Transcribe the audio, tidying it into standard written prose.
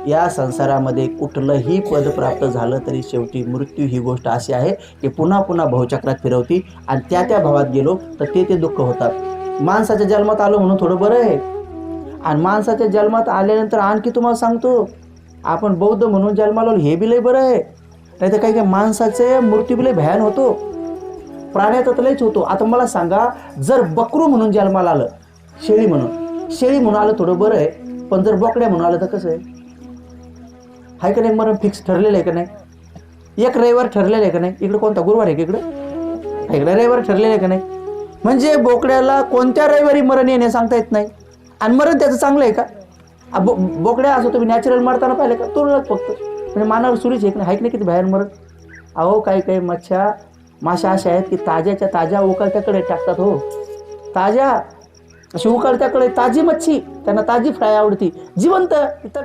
या संसारामध्ये कुठलंही पद प्राप्त झालं तरी शेवटी मृत्यू ही गोष्ट अशी आहे की पुन्हा पुन्हा भवचक्रात फिरवती आणि त्या भावात गेलो तर ते दुःख होतात. माणसाच्या जन्मात आलो म्हणून थोडं बरं आहे, आणि माणसाच्या जन्मात आल्यानंतर आणखी तुम्हाला सांगतो, आपण बौद्ध म्हणून जन्माला आलो हे बी लय बरं आहे. नाही तर काही माणसाचे मृत्यू बी लय भयान होतो, प्राण्याचा तर लयच होतो. आता मला सांगा, जर बकरू म्हणून जन्माला आलं, शेळी म्हणून आलं थोडं बरं आहे, पण जर बोकड्या म्हणून आलं तर कसं आहे का नाही? मरण फिक्स ठरलेलं आहे का नाही? एक रविवार ठरलेलं आहे का नाही? इकडं कोणता गुरुवार आहे का? इकडं रविवार ठरलेलं आहे का नाही? म्हणजे बोकड्याला कोणत्या रविवारी मरण येणे सांगता येत नाही, आणि मरण त्याचं चांगलं आहे का? बोकड्या असं तुम्ही नॅचरल मारताना पाहिलं का? तुरळक फक्त, म्हणजे मानावर सुरीच आहे की नाही किती बाहेर मरण. अहो काही माशा अशा आहेत की ताज्याच्या ताज्या उकळत्याकडे टाकतात. हो, ताज्या अशी उकळत्याकडे ताजी मच्छी, त्यांना ताजी फ्राय आवडती, जिवंत तर